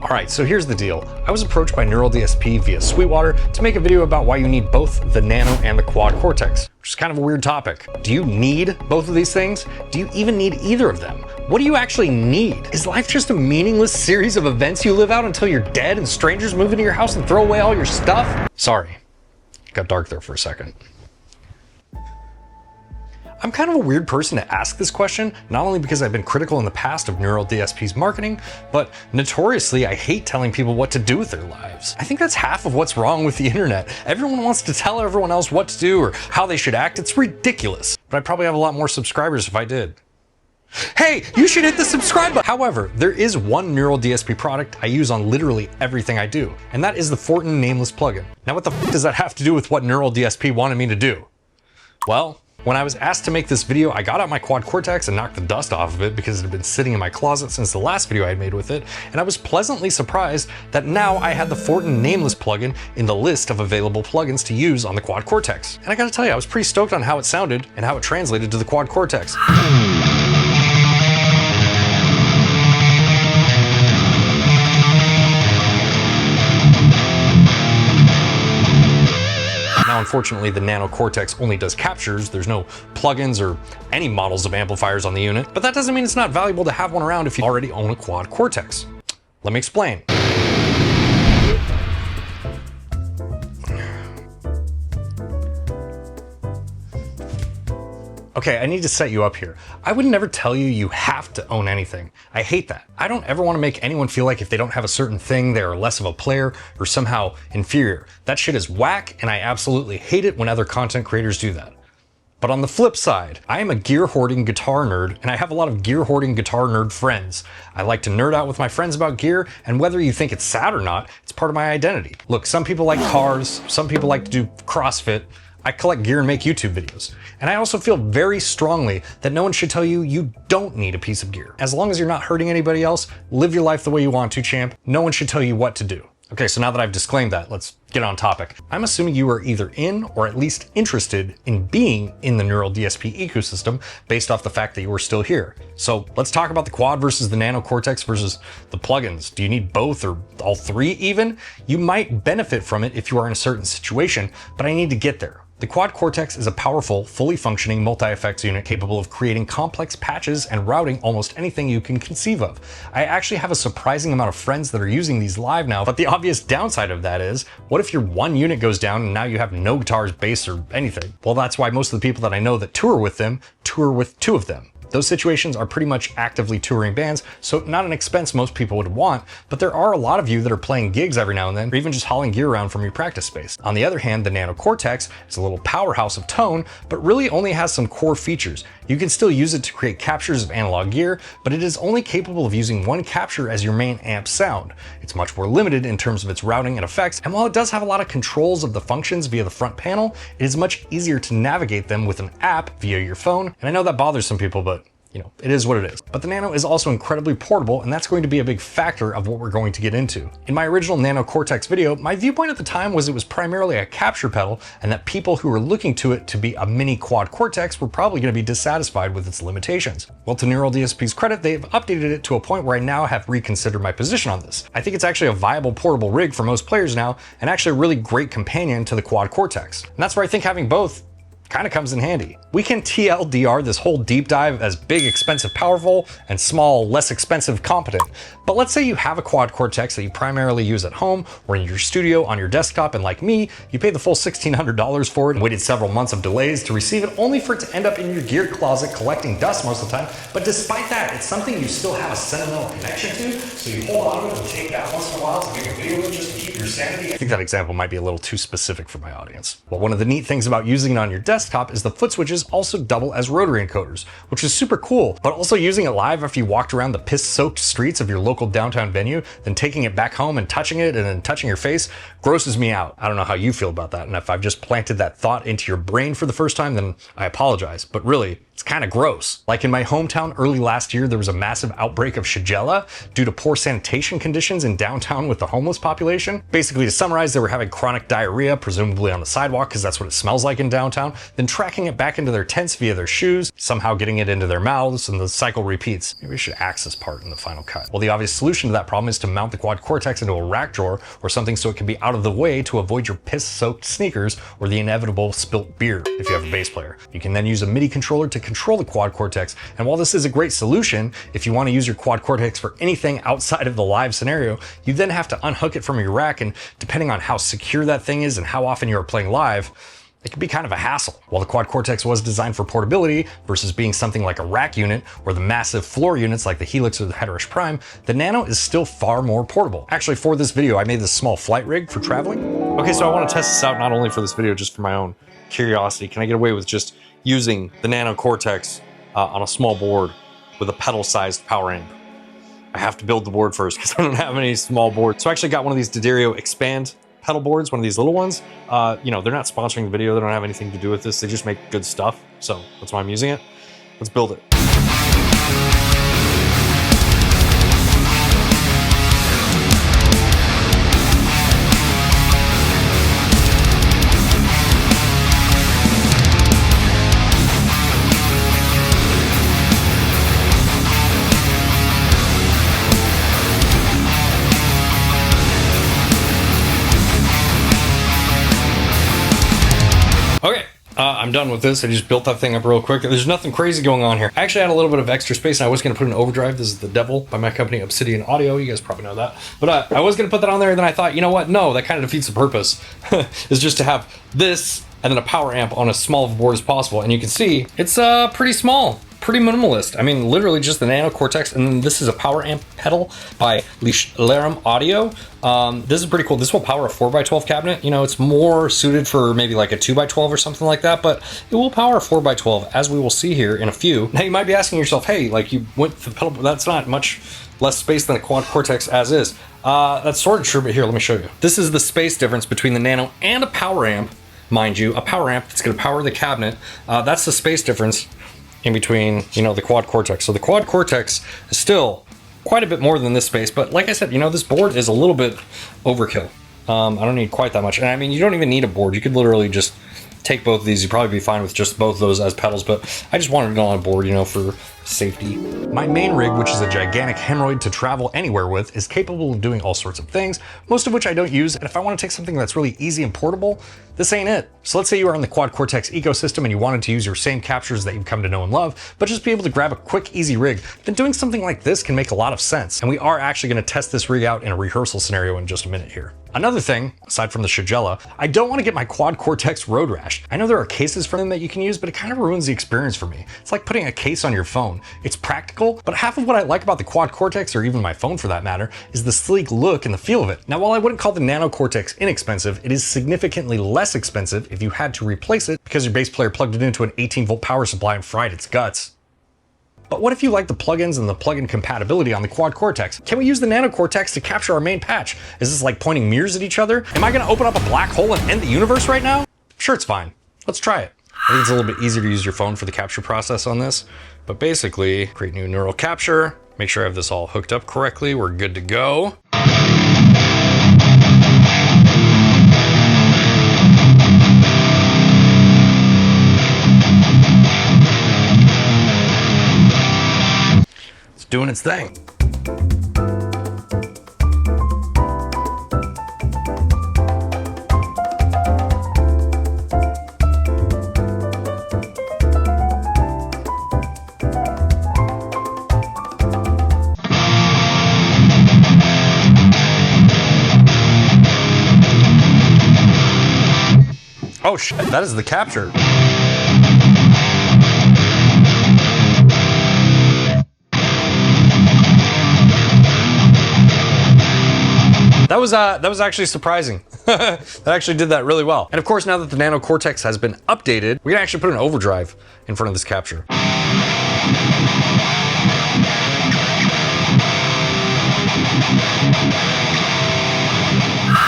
Alright, so here's the deal. I was approached by Neural DSP via Sweetwater to make a video about why you need both the Nano and the Quad Cortex, which is kind of a weird topic. Do you need both of these things? Do you even need either of them? What do you actually need? Is life just a meaningless series of events you live out until you're dead and strangers move into your house and throw away all your stuff? Sorry, it got dark there for a second. I'm kind of a weird person to ask this question, not only because I've been critical in the past of Neural DSP's marketing, but notoriously I hate telling people what to do with their lives. I think that's half of what's wrong with the internet. Everyone wants to tell everyone else what to do or how they should act. It's ridiculous. But I'd probably have a lot more subscribers if I did. Hey, you should hit the subscribe button! However, there is one Neural DSP product I use on literally everything I do, and that is the Fortin nameless plugin. Now what the f does that have to do with what Neural DSP wanted me to do? Well, when I was asked to make this video, I got out my Quad Cortex and knocked the dust off of it because it had been sitting in my closet since the last video I had made with it, and I was pleasantly surprised that now I had the Fortin nameless plugin in the list of available plugins to use on the Quad Cortex. And I gotta tell you, I was pretty stoked on how it sounded and how it translated to the Quad Cortex. Now, unfortunately, the Nano Cortex only does captures. There's no plugins or any models of amplifiers on the unit, but that doesn't mean it's not valuable to have one around if you already own a Quad Cortex. Let me explain. Okay, I need to set you up here. I would never tell you you have to own anything. I hate that. I don't ever want to make anyone feel like if they don't have a certain thing, they are less of a player or somehow inferior. That shit is whack, and I absolutely hate it when other content creators do that. But on the flip side, I am a gear hoarding guitar nerd, and I have a lot of gear hoarding guitar nerd friends. I like to nerd out with my friends about gear, and whether you think it's sad or not, it's part of my identity. Look, some people like cars, some people like to do CrossFit. I collect gear and make YouTube videos. And I also feel very strongly that no one should tell you you don't need a piece of gear. As long as you're not hurting anybody else, live your life the way you want to, champ. No one should tell you what to do. Okay, so now that I've disclaimed that, let's get on topic. I'm assuming you are either in or at least interested in being in the Neural DSP ecosystem based off the fact that you are still here. So let's talk about the Quad versus the Nano Cortex versus the plugins. Do you need both or all three even? You might benefit from it if you are in a certain situation, but I need to get there. The Quad Cortex is a powerful, fully functioning multi-effects unit capable of creating complex patches and routing almost anything you can conceive of. I actually have a surprising amount of friends that are using these live now, but the obvious downside of that is, what if your one unit goes down and now you have no guitars, bass, or anything? Well, that's why most of the people that I know that tour with them, tour with two of them. Those situations are pretty much actively touring bands, so not an expense most people would want, but there are a lot of you that are playing gigs every now and then, or even just hauling gear around from your practice space. On the other hand, the Nano Cortex is a little powerhouse of tone, but really only has some core features. You can still use it to create captures of analog gear, but it is only capable of using one capture as your main amp sound. It's much more limited in terms of its routing and effects, and while it does have a lot of controls of the functions via the front panel, it is much easier to navigate them with an app via your phone. And I know that bothers some people, but you know, it is what it is. But the Nano is also incredibly portable, and that's going to be a big factor of what we're going to get into. In my original Nano Cortex video, my viewpoint at the time was it was primarily a capture pedal, and that people who were looking to it to be a mini Quad Cortex were probably going to be dissatisfied with its limitations. Well, to Neural DSP's credit, they've updated it to a point where I now have reconsidered my position on this. I think it's actually a viable portable rig for most players now, and actually a really great companion to the Quad Cortex. And that's where I think having both kind of comes in handy. We can TLDR this whole deep dive as big, expensive, powerful, and small, less expensive, competent. But let's say you have a Quad Cortex that you primarily use at home or in your studio on your desktop, and like me, you paid the full $1,600 for it and waited several months of delays to receive it, only for it to end up in your gear closet collecting dust most of the time. But despite that, it's something you still have a sentimental connection to, so you hold on to it and take it out once in a while to make a video with just to keep your sanity. I think that example might be a little too specific for my audience. Well, one of the neat things about using it on your desktop is the foot switches also double as rotary encoders, which is super cool, but also using it live after you walked around the piss-soaked streets of your local downtown venue, then taking it back home and touching it and then touching your face grosses me out. I don't know how you feel about that, and if I've just planted that thought into your brain for the first time, then I apologize, but really, It's kind of gross. Like in my hometown early last year, there was a massive outbreak of Shigella due to poor sanitation conditions in downtown with the homeless population. Basically, to summarize, they were having chronic diarrhea, presumably on the sidewalk because that's what it smells like in downtown, then tracking it back into their tents via their shoes, somehow getting it into their mouths, and the cycle repeats. Maybe we should axe this part in the final cut. Well, the obvious solution to that problem is to mount the quad Cortex into a rack drawer or something so it can be out of the way to avoid your piss-soaked sneakers or the inevitable spilt beer if you have a bass player. You can then use a MIDI controller to control the quad Cortex, and while this is a great solution, if you want to use your quad Cortex for anything outside of the live scenario, you then have to unhook it from your rack, and depending on how secure that thing is and how often you are playing live, it can be kind of a hassle. While the quad Cortex was designed for portability versus being something like a rack unit or the massive floor units like the Helix or the Headrush Prime, the Nano is still far more portable. Actually, for this video, I made this small flight rig for traveling. Okay, so I want to test this out not only for this video, just for my own curiosity. Can I get away with just using the Nano Cortex on a small board with a pedal-sized power amp? I have to build the board first because I don't have any small boards. So I actually got one of these D'Addario Expand pedal boards, one of these little ones. You know, they're not sponsoring the video. They don't have anything to do with this. They just make good stuff. So that's why I'm using it. Let's build it. Okay, I'm done with this. I just built that thing up real quick. There's nothing crazy going on here. I actually had a little bit of extra space and I was going to put an overdrive. This is the Devil by my company Obsidian Audio. You guys probably know that. But I was going to put that on there, and then I thought, you know what? No, that kind of defeats the purpose. Is just to have this and then a power amp on as small of a board as possible. And you can see it's pretty small. Pretty minimalist. I mean, literally just the Nano Cortex, and then this is a power amp pedal by Lischlerum Audio. This is pretty cool. This will power a 4x12 cabinet. You know, it's more suited for maybe like a 2x12 or something like that, but it will power a 4x12, as we will see here in a few. Now, you might be asking yourself, hey, like you went to the pedal, that's not much less space than a quad Cortex as is. That's sort of true, but here, let me show you. This is the space difference between the Nano and a power amp. Mind you, a power amp that's going to power the cabinet. That's the space difference in between, you know, the quad Cortex. So the quad Cortex is still quite a bit more than this space, but like I said, you know, this board is a little bit overkill. I don't need quite that much. And I mean, you don't even need a board. You could literally just take both of these. You'd probably be fine with just both of those as pedals, but I just wanted it on a board, you know, for safety. My main rig, which is a gigantic hemorrhoid to travel anywhere with, is capable of doing all sorts of things, most of which I don't use. And if I want to take something that's really easy and portable, this ain't it. So let's say you are in the quad Cortex ecosystem and you wanted to use your same captures that you've come to know and love, but just be able to grab a quick, easy rig, then doing something like this can make a lot of sense. And we are actually going to test this rig out in a rehearsal scenario in just a minute here. Another thing, aside from the Shigella, I don't want to get my quad Cortex road rash. I know there are cases for them that you can use, but it kind of ruins the experience for me. It's like putting a case on your phone. It's practical, but half of what I like about the quad Cortex, or even my phone for that matter, is the sleek look and the feel of it. Now, while I wouldn't call the Nano Cortex inexpensive, it is significantly less expensive if you had to replace it because your bass player plugged it into an 18-volt power supply and fried its guts. But what if you like the plugins and the plugin compatibility on the quad Cortex? Can we use the Nano Cortex to capture our main patch? Is this like pointing mirrors at each other? Am I gonna open up a black hole and end the universe right now? Sure, it's fine. Let's try it. I think it's a little bit easier to use your phone for the capture process on this, but basically create new neural capture, make sure I have this all hooked up correctly. We're good to go. Doing its thing. Oh shit, that is the capture. That was actually surprising. That actually did that really well. And of course, now that the Nano Cortex has been updated, we can actually put an overdrive in front of this capture.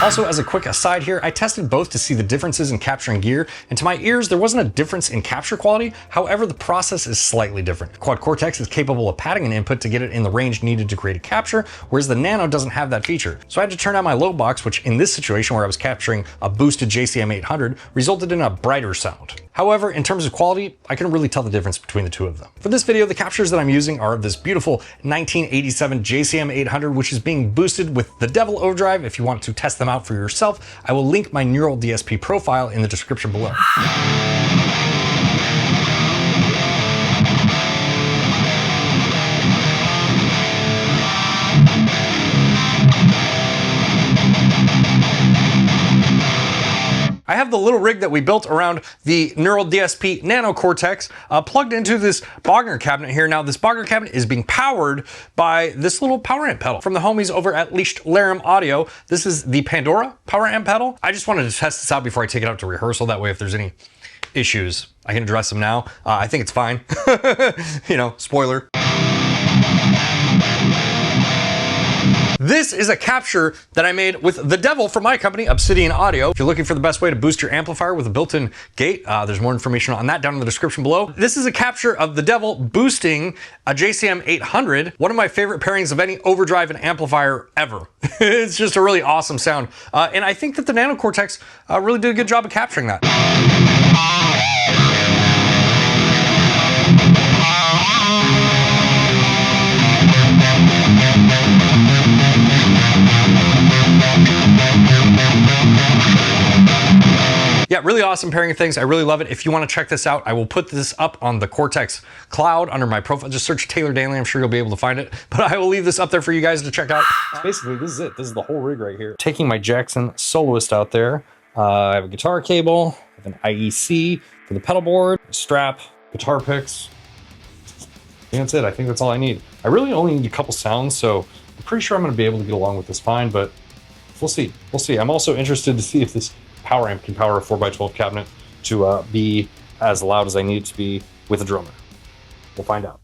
Also, as a quick aside here, I tested both to see the differences in capturing gear, and to my ears, there wasn't a difference in capture quality. However, the process is slightly different. Quad Cortex is capable of padding an input to get it in the range needed to create a capture, whereas the Nano doesn't have that feature. So I had to turn down my low box, which in this situation where I was capturing a boosted JCM 800 resulted in a brighter sound. However, in terms of quality, I couldn't really tell the difference between the two of them. For this video, the captures that I'm using are of this beautiful 1987 JCM 800, which is being boosted with the Devil Overdrive. If you want to test them out for yourself, I will link my Neural DSP profile in the description below. I have the little rig that we built around the Neural DSP Nano Cortex plugged into this Bogner cabinet here. Now, this Bogner cabinet is being powered by this little power amp pedal from the homies over at 𝐒𝐏𝐿𝐴𝐴 Audio. This is the Pandora power amp pedal. I just wanted to test this out before I take it out to rehearsal. That way, if there's any issues, I can address them now. I think it's fine. You know, spoiler. This is a capture that I made with the Devil from my company, Obsidian Audio. If you're looking for the best way to boost your amplifier with a built-in gate, there's more information on that down in the description below. This is a capture of the Devil boosting a JCM 800, one of my favorite pairings of any overdrive and amplifier ever. It's just a really awesome sound. And I think that the Nano Cortex really did a good job of capturing that. Yeah, really awesome pairing of things. I really love it. If you want to check this out, I will put this up on the Cortex cloud under my profile. Just search Taylor Danley. I'm sure you'll be able to find it, but I will leave this up there for you guys to check out. Basically, this is it. This is the whole rig right here. Taking my Jackson Soloist out there. I have a guitar cable, I have an IEC for the pedal board, strap, guitar picks. I think that's it. I think that's all I need. I really only need a couple sounds, so I'm pretty sure I'm going to be able to get along with this fine, but we'll see. We'll see. I'm also interested to see if this power amp can power a 4x12 cabinet to be as loud as I need it to be with a drummer. We'll find out.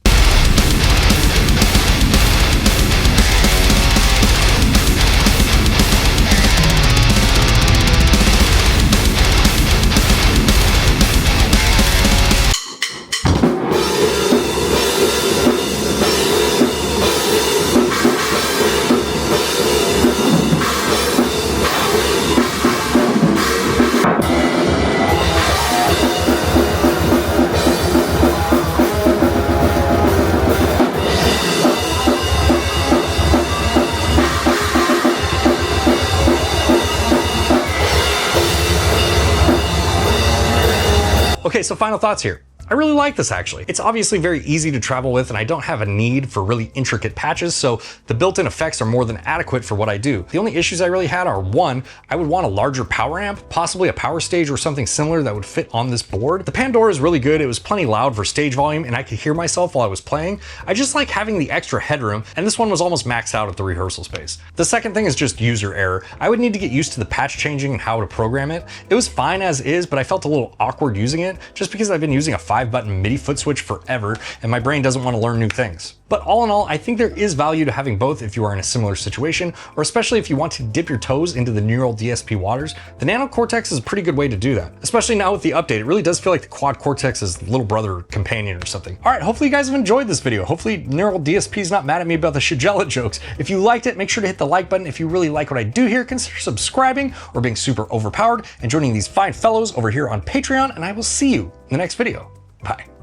Okay, so final thoughts here. I really like this actually. It's obviously very easy to travel with and I don't have a need for really intricate patches, so the built-in effects are more than adequate for what I do. The only issues I really had are, one, I would want a larger power amp, possibly a power stage or something similar that would fit on this board. The Pandora is really good. It was plenty loud for stage volume and I could hear myself while I was playing. I just like having the extra headroom, and this one was almost maxed out at the rehearsal space. The second thing is just user error. I would need to get used to the patch changing and how to program it. It was fine as is, but I felt a little awkward using it just because I've been using a 5-button MIDI foot switch forever and my brain doesn't want to learn new things. But all in all, I think there is value to having both if you are in a similar situation, or especially if you want to dip your toes into the Neural DSP waters. The Nano Cortex is a pretty good way to do that. Especially now with the update, it really does feel like the Quad Cortex's little brother companion or something. All right, hopefully you guys have enjoyed this video. Hopefully Neural DSP is not mad at me about the 𝐒𝐏𝐿𝐒 jokes. If you liked it, make sure to hit the like button. If you really like what I do here, consider subscribing or being super overpowered and joining these fine fellows over here on Patreon, and I will see you in the next video. Bye.